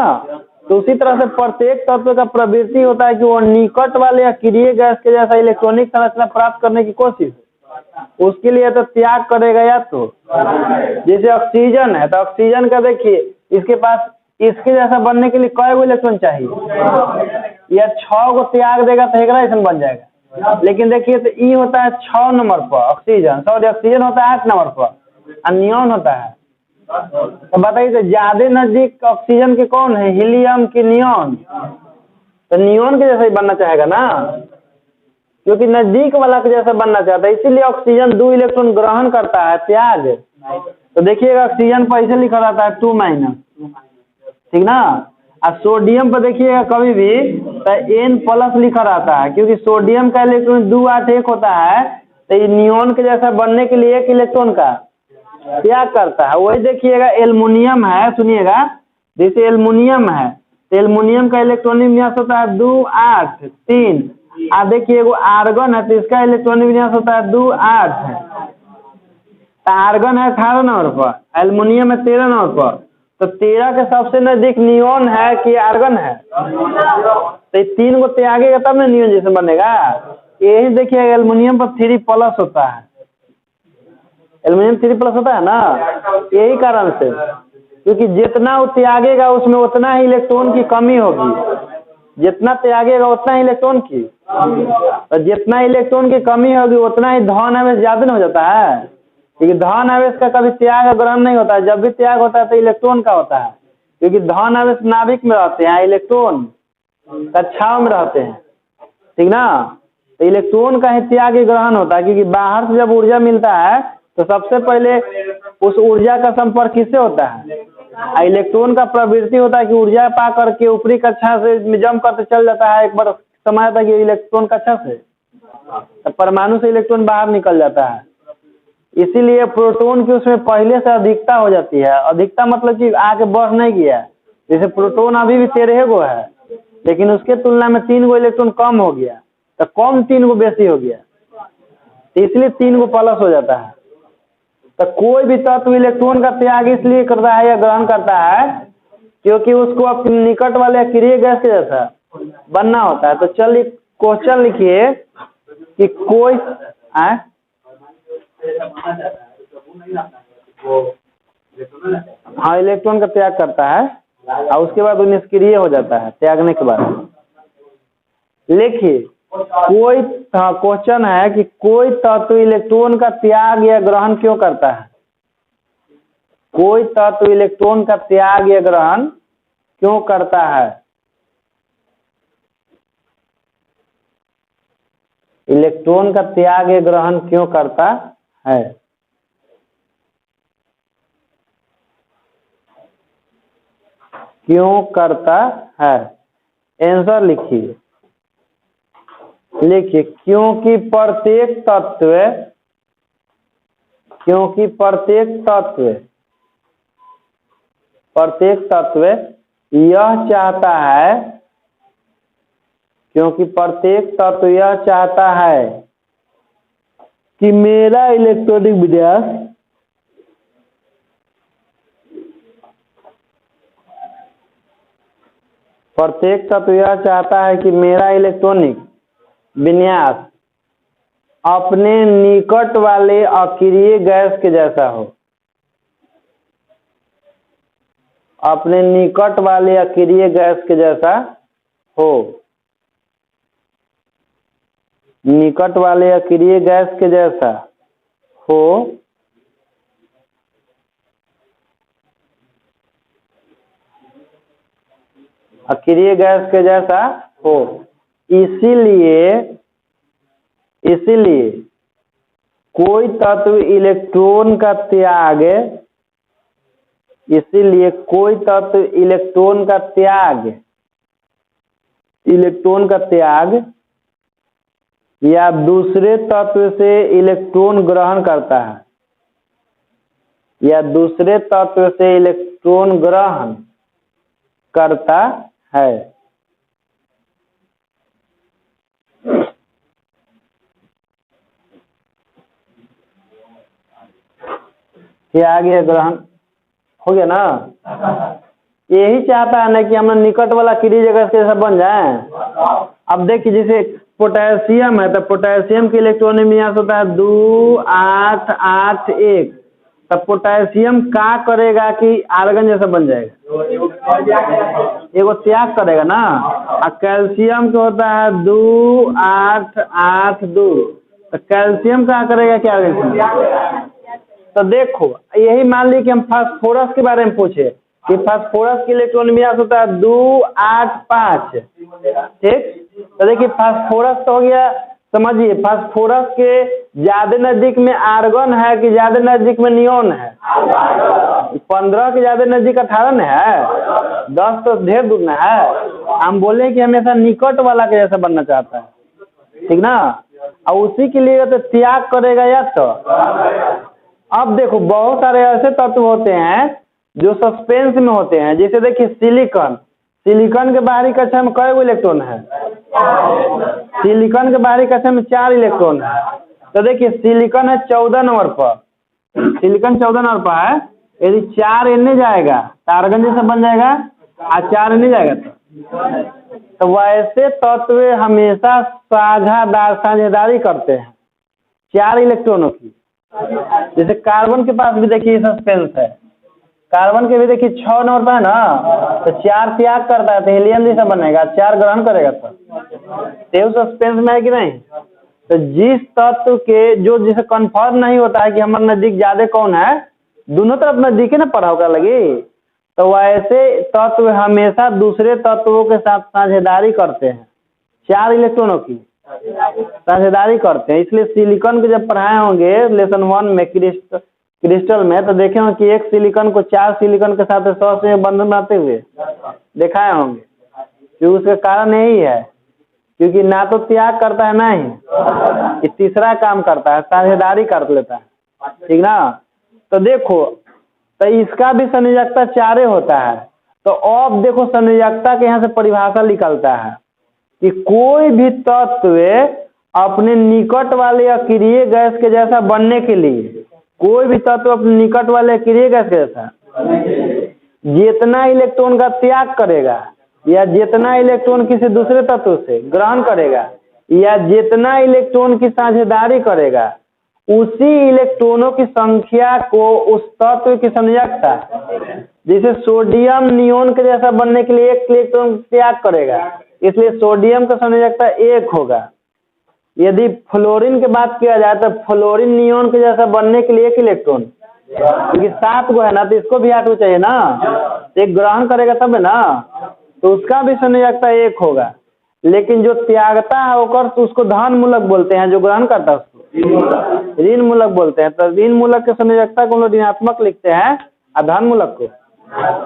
तो उसी तरह से प्रत्येक तत्व का प्रवृत्ति होता है कि वो निकट वाले अक्रिय गैस के जैसा इलेक्ट्रॉनिक संरचना प्राप्त करने की कोशिश, उसके लिए तो त्याग करेगा। या तो जैसे ऑक्सीजन है, तो ऑक्सीजन का देखिए इसके पास इसके जैसा बनने के लिए कई गो इलेक्ट्रॉन चाहिए, या 6 को त्याग देगा तो एक ऐसा बन जाएगा। लेकिन देखिए तो ई होता है 6 नंबर पर ऑक्सीजन, सॉरी ऑक्सीजन होता है 8 नंबर पर, और नियोन होता है। तो बताइए तो ज्यादा नजदीक ऑक्सीजन के कौन है, हीलियम की नियोन, तो नियोन के जैसा ही बनना चाहेगा ना, क्योंकि नजदीक वाला के जैसा बनना चाहता है, इसीलिए ऑक्सीजन 2 इलेक्ट्रॉन ग्रहण करता है, त्याग। तो देखिएगा ऑक्सीजन पर ऐसे लिखा रहता है 2-, ठीक ना। अब सोडियम पर देखिएगा कभी भी तो N+ लिखा रहता है, क्योंकि सोडियम का इलेक्ट्रॉन 2 8 1 होता है, तो ये नियोन के जैसा बनने के लिए 1 इलेक्ट्रॉन का त्याग करता है। वही देखिएगा एल्युमिनियम है, सुनिएगा, जैसे एल्युमिनियम है तो एल्युमिनियम का इलेक्ट्रॉनिक विन्यास होता है 2 8 3। देखिए वो आर्गन है तो इसका इलेक्ट्रॉनिक विन्यास होता है 2 8 है। तो आर्गन है 18 नंबर पर, एल्युमिनियम है 13 नंबर पर, तो 13 के सबसे नजदीक नियोन है कि आर्गन है? तो ये 3 को त्यागेगा तब ना नियोन जैसे बनेगा। यही देखिए एल्युमिनियम पर 3+ होता है, एल्युमिनियम 3+ होता है ना, यही कारण से, क्योंकि जितना वो त्यागेगा उसमें उतना ही इलेक्ट्रॉन की कमी होगी, जितना त्यागेगा उतना ही इलेक्ट्रॉन की, तो जितना इलेक्ट्रॉन की कमी होगी उतना ही धन आवेश ज्यादा हो जाता है, क्योंकि धन आवेश का कभी त्याग ग्रहण नहीं होता है। जब भी त्याग होता है तो इलेक्ट्रॉन का होता है, क्योंकि धन आवेश नाभिक में रहते हैं, इलेक्ट्रॉन कक्षाओं में रहते हैं, ठीक ना। तो इलेक्ट्रॉन का ही त्याग ग्रहण होता है, क्योंकि बाहर से जब ऊर्जा मिलता है तो सबसे पहले उस ऊर्जा का संपर्क किससे होता है? इलेक्ट्रॉन का प्रवृत्ति होता है कि ऊर्जा पा करके ऊपरी कक्षा से जम करके चल जाता है। एक बार समय आता है कि इलेक्ट्रॉन कक्षा से, तो परमाणु से इलेक्ट्रॉन बाहर निकल जाता है, इसीलिए प्रोटॉन की उसमें पहले से अधिकता हो जाती है। अधिकता मतलब कि आगे बढ़ नहीं गया, जैसे प्रोटॉन अभी भी 13 गो है, लेकिन उसके तुलना में 3 गो इलेक्ट्रॉन कम हो गया, तो कम 3 गो बेसी हो गया, तो इसलिए 3 गो प्लस हो जाता है। तो कोई भी तत्व इलेक्ट्रॉन का त्याग इसलिए करता है या ग्रहण करता है क्योंकि उसको अपने निकट वाले अक्रिय गैस के जैसा बनना होता है। तो चलिए क्वेश्चन लिखिए कि कोई हाँ इलेक्ट्रॉन का त्याग करता है और उसके बाद वो निष्क्रिय हो जाता है त्यागने के बाद। लिखिए कोई क्वेश्चन है कि कोई तत्व इलेक्ट्रॉन का त्याग या ग्रहण क्यों करता है? कोई तत्व इलेक्ट्रॉन का त्याग या ग्रहण क्यों करता है? इलेक्ट्रॉन का त्याग या ग्रहण क्यों करता है? क्यों करता है? आंसर लिखिए। लिखिए क्योंकि प्रत्येक तत्व यह चाहता है, क्योंकि प्रत्येक तत्व यह चाहता है कि मेरा इलेक्ट्रॉनिक विन्यास प्रत्येक तत्व यह चाहता है कि मेरा इलेक्ट्रॉनिक विन्यास अपने निकट वाले अक्रिय गैस के जैसा हो, अपने निकट वाले अक्रिय गैस के जैसा हो, निकट वाले अक्रिय गैस के जैसा हो, अक्रिय गैस के जैसा हो। इसीलिए कोई तत्व इलेक्ट्रॉन का त्याग, इसीलिए कोई तत्व इलेक्ट्रॉन का त्याग या दूसरे तत्व से इलेक्ट्रॉन ग्रहण करता है, या दूसरे तत्व से इलेक्ट्रॉन ग्रहण करता है। क्या आ गया? ग्रहण हो गया ना। यही चाहता है ना कि हम निकट वाला क्रिय जगह से सब बन जाए। अब देखिए जैसे पोटेशियम है तो पोटेशियम की इलेक्ट्रॉनिक विन्यास होता है 2 8 8 1। तब पोटेशियम क्या करेगा कि आर्गन जैसा बन जाएगा, एगो त्याग करेगा ना। और कैल्शियम का होता है 2 8 8 2। तो कैल्शियम क्या करेगा कि आर्गन। तो देखो यही मान ली कि हम फास्फोरस के बारे में पूछे कि फास्फोरस की इलेक्ट्रॉनिक विन्यास होता है 2 8 5, ठीक। तो देखिए फास्फोरस तो हो गया, समझिए फास्फोरस के ज्यादा नजदीक में आर्गन है कि ज्यादा नजदीक में नियोन है? 15 के ज्यादा नजदीक 18 में है, 10 तो ढेर दूर में है। हम बोले कि हमेशा निकट वाला के जैसा बनना चाहता है, ठीक ना। और उसी के लिए तो त्याग करेगा या तो अब देखो बहुत सारे ऐसे तत्व होते हैं जो सस्पेंस में होते हैं, जैसे देखिए सिलिकॉन। सिलिकॉन के बाहरी कक्षा में कई इलेक्ट्रॉन है? सिलिकॉन के बाहरी कक्षा में 4 इलेक्ट्रॉन है। तो देखिए सिलिकॉन है 14 नंबर पर, सिलिकॉन 14 नंबर पर है। यदि 4 एने जाएगा तो आर्गन जैसा बन जाएगा, और 4 एने जाएगा तो वैसे तत्व हमेशा साझेदारी करते हैं 4 इलेक्ट्रॉनों की। जैसे कार्बन के पास भी देखिए सस्पेंस है, कार्बन के भी देखिए 6 नंबर पर है ना, तो 4 त्याग करता है तो हीलियम जैसा बनेगा, 4 ग्रहण करेगा तो सस्पेंस में है कि नहीं। तो जिस तत्व के जो जिसे कंफर्म नहीं होता है कि हमारे नजदीक ज्यादा कौन है, दोनों तरफ नजदीक है ना पढ़ा होगा लगी, तो वैसे तत्व हमेशा दूसरे तत्वों के साथ साझेदारी करते हैं, 4 इलेक्ट्रॉनों की साझेदारी करते हैं। इसलिए सिलिकॉन को जब पढ़ाए होंगे लेसन 1 में क्रिस्टल में, तो देखे होंगे कि एक सिलिकॉन को 4 सिलिकॉन के साथ 100 से बंधन बनाते हुए दिखाए होंगे। क्योंकि उसका कारण यही है, क्योंकि ना तो त्याग करता है ना ही तीसरा काम करता है, साझेदारी कर लेता है, ठीक ना। तो देखो तो इसका भी संयोजकता 4 होता है। तो अब देखो संयोजकता के यहाँ से परिभाषा निकलता है कि कोई भी तत्व अपने निकट वाले अक्रिय गैस के जैसा बनने के लिए, कोई भी तत्व अपने निकट वाले अक्रिय गैस के जैसा जितना इलेक्ट्रॉन का त्याग करेगा, या जितना इलेक्ट्रॉन किसी दूसरे तत्व से ग्रहण करेगा, या जितना इलेक्ट्रॉन की साझेदारी करेगा, उसी इलेक्ट्रॉनों की संख्या को उस तत्व की संयोजकता, जैसे सोडियम नियोन के जैसा बनने के लिए 1 इलेक्ट्रॉन त्याग करेगा, इसलिए सोडियम का संयोजकता 1 होगा। यदि फ्लोरीन की बात किया जाए तो फ्लोरीन नियोन के जैसा बनने के लिए 1 इलेक्ट्रॉन, क्योंकि 7 गो है ना, तो इसको भी 8 गो चाहिए ना, एक ग्रहण करेगा तब है ना, तो उसका भी संयोजकता 1 होगा। लेकिन जो त्यागता है होकर तो उसको धन मूलक बोलते हैं, जो ग्रहण करता है उसको ऋण मूलक बोलते हैं। तो ऋण मूलक के संयोजकता को हम लोग ऋणात्मक लिखते हैं और धन मूलक को।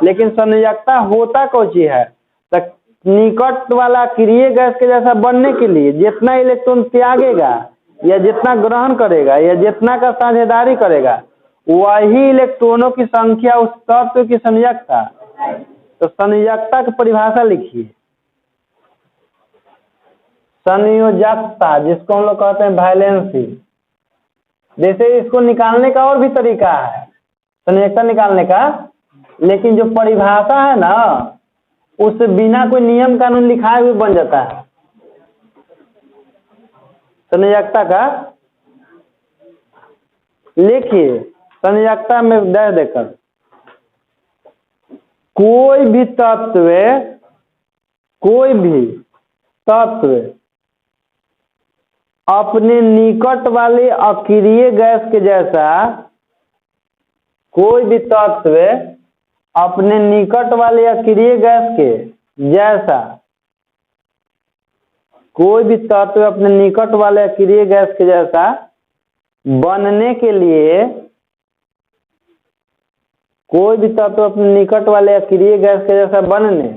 लेकिन संयोजकता होता कौन चीज है, तो निकट वाला अक्रिय गैस के जैसा बनने के लिए जितना इलेक्ट्रॉन त्यागेगा, या जितना ग्रहण करेगा, या जितना का साझेदारी करेगा, वही इलेक्ट्रॉनों की संख्या उस तत्व की संयोजकता। तो संयोजकता की परिभाषा लिखिए, संयोजकता जिसको हम लोग कहते हैं वैलेंसी। जैसे इसको निकालने का और भी तरीका है संयोजकता निकालने का, लेकिन जो परिभाषा है ना उससे बिना कोई नियम कानून लिखाए हुए बन जाता है संयोजकता का। लिखिए संयोजकता में डैश देकर, कोई भी तत्व अपने निकट वाले अक्रिय गैस के जैसा, कोई भी तत्व अपने निकट वाले अक्रिय गैस के जैसा, कोई भी तत्व अपने निकट वाले अक्रिय गैस के जैसा बनने के लिए, कोई भी तत्व अपने निकट वाले अक्रिय गैस के जैसा बनने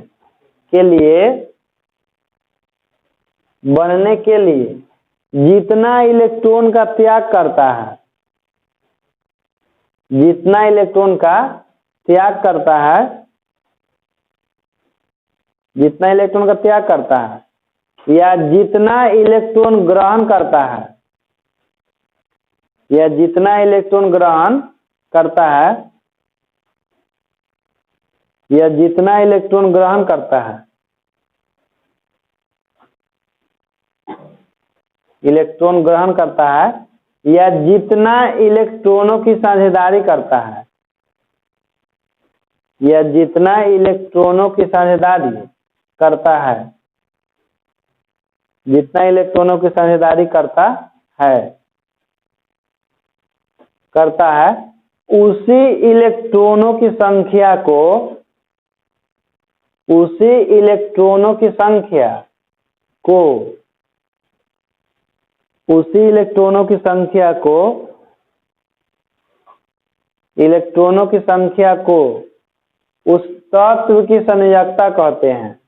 के लिए जितना इलेक्ट्रॉन का त्याग करता है, जितना इलेक्ट्रॉन का त्याग करता है, जितना इलेक्ट्रॉन का त्याग करता है, या जितना इलेक्ट्रॉन ग्रहण करता है, या जितना इलेक्ट्रॉन ग्रहण करता है, या जितना इलेक्ट्रॉन ग्रहण करता है, इलेक्ट्रॉन ग्रहण करता है, या जितना इलेक्ट्रॉनों की साझेदारी करता है, या जितना इलेक्ट्रॉनों की साझेदारी करता है, जितना इलेक्ट्रॉनों की साझेदारी करता है उसी इलेक्ट्रॉनों की संख्या को, उसी इलेक्ट्रॉनों की संख्या को, उसी इलेक्ट्रॉनों की संख्या को, इलेक्ट्रॉनों की संख्या को उस तत्व की संयोजकता कहते हैं।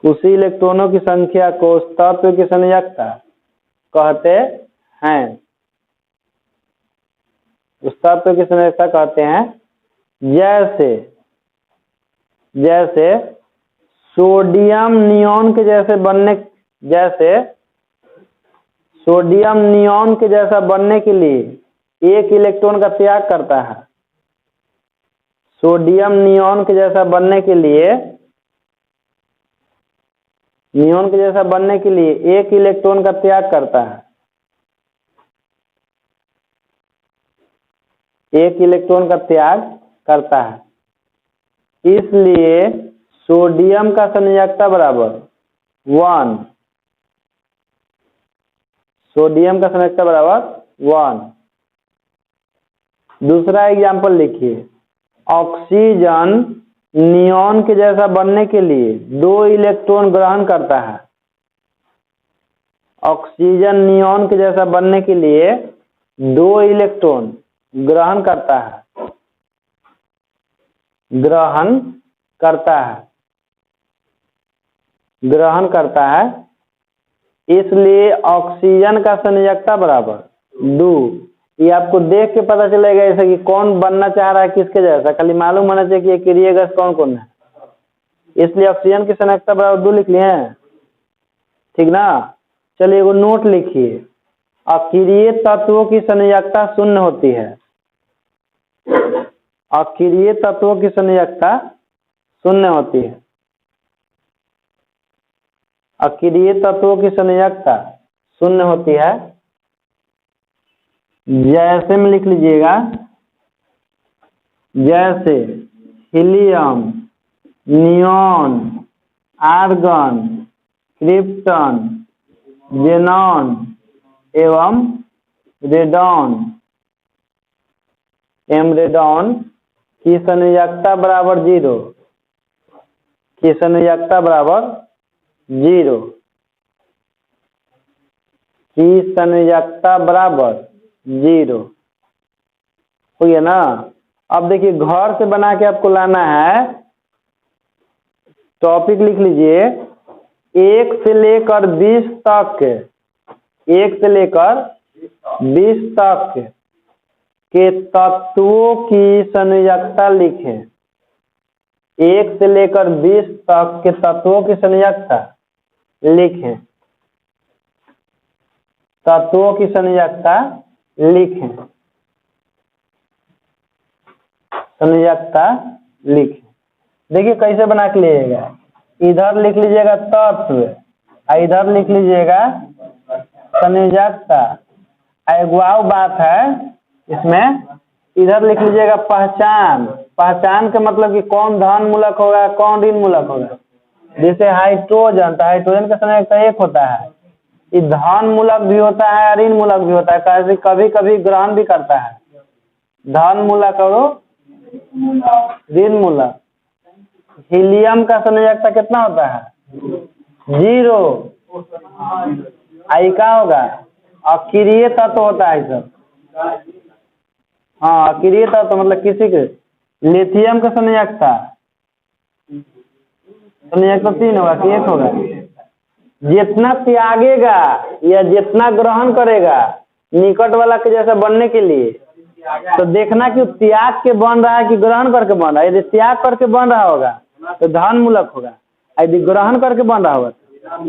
उसी इलेक्ट्रॉनों की संख्या को उस तत्व की संयोजकता कहते हैं। उस तत्व की संरचना कहते हैं जैसे सोडियम नियॉन के जैसे सोडियम नियॉन के जैसा बनने के लिए एक इलेक्ट्रॉन का त्याग करता है। सोडियम नियॉन के जैसा बनने के लिए एक इलेक्ट्रॉन का त्याग करता है। एक इलेक्ट्रॉन का त्याग करता है। इसलिए सोडियम का संयोजकता बराबर 1। सोडियम का संयोजकता बराबर 1। दूसरा एग्जाम्पल लिखिए। ऑक्सीजन नियॉन के जैसा बनने के लिए 2 इलेक्ट्रॉन ग्रहण करता है। ऑक्सीजन नियॉन के जैसा बनने के लिए 2 इलेक्ट्रॉन ग्रहण करता है। इसलिए ऑक्सीजन का संयोजकता बराबर 2। ये आपको देख के पता चलेगा ऐसा कि कौन बनना चाह रहा है किसके जैसा, खाली मालूम होना चाहिए कि ये क्रिया गैस कौन कौन है। इसलिए ऑक्सीजन की संयोजकता बराबर 2 लिख लिए हैं, ठीक ना। चलिए वो नोट लिखिए। अक्रिय तत्वों की संयोजकता 0 होती है। अक्रिय तत्वों की संयोजकता 0 होती है। अक्रिय तत्वों की संयोजकता 0 होती है। जैसे में लिख लीजिएगा, जैसे helium, neon, argon, krypton, xenon एवं रेडॉन की संयोजकता बराबर 0। की संयोजकता बराबर 0। की संयोजकता बराबर 0 हो गया ना। अब देखिए घर से बना के आपको लाना है। टॉपिक लिख लीजिए। 1 से लेकर 20 तक के तत्वों की संयोजकता लिखें। 1 से लेकर 20 तक के तत्वों की संयोजकता लिखें। तत्वों की संयोजकता लिखें। देखिए कैसे बना के लीजिएगा। इधर लिख लीजिएगा तत्व, इधर लिख लीजिएगा संयोजकता। एक बात है इसमें, इधर लिख लीजिएगा पहचान का मतलब कि कौन धन मूलक होगा कौन ऋण मूलक होगा। जैसे हाइड्रोजन, तो हाइड्रोजन का संयोजकता 1 होता है। ये धन मूलक भी होता है ऋण मूलक भी होता है, कभी कभी ग्रहण भी करता है। धन मूलक और ऋण मूलक। हीलियम का संयोजकता कितना होता है? 0। आई क्या होगा? अक्रिय तत्व होता है सब। हाँ अक्रिय तत्व मतलब किसी के। लिथियम का संयोजकता 3 होगा कि 1 होगा? जितना त्यागेगा या जितना ग्रहण करेगा निकट वाला के जैसा बनने के लिए, तो देखना कि त्याग के बन रहा है कि ग्रहण करके बन रहा है। यदि त्याग करके बन रहा होगा तो धन मूलक होगा, यदि ग्रहण करके बन रहा होगा तो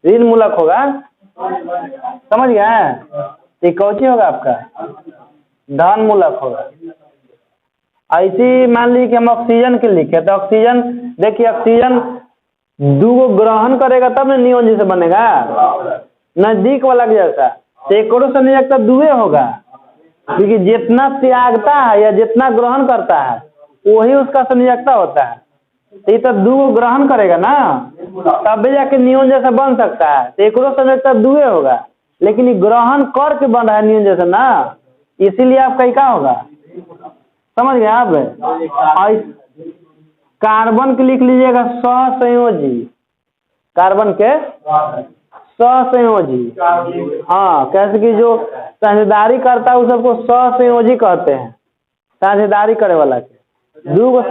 ऋण मूलक होगा। समझ गया है? ये कौन सी होगा आपका? धन मूलक होगा। ऐसी मान लीजिए कि हम ऑक्सीजन के लिखे, तो ऑक्सीजन देखिए ऑक्सीजन 2 ग्रहण करेगा तब ना नियॉन जैसे बनेगा, नजदीक वाला के जैसा। तो एक संयोजकता 2 होगा, क्योंकि जितना त्यागता है या जितना ग्रहण करता है वही उसका संयोजकता होता है। तो ये तो 2 ग्रहण करेगा ना, तब भी जाके नियॉन जैसा बन सकता है। तो एक संयोजकता 2 होगा, लेकिन ये ग्रहण करके बन रहा है नियॉन जैसा ना, इसीलिए आपका क्या होगा? समझ गए आप? कार्बन के लिख लीजिएगा सहसंयोजी। कार्बन के सहसंयोजी। हाँ, कैसे कि जो साझेदारी करता है उस सबको सहसंयोजी कहते हैं। साझेदारी करे वाला के 2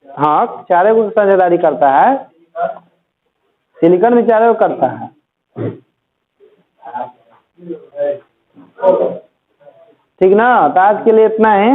हाँ 4 को साझेदारी करता है। सिलिकॉन भी 4 को करता है। ठीक ना, तो आज के लिए इतना है।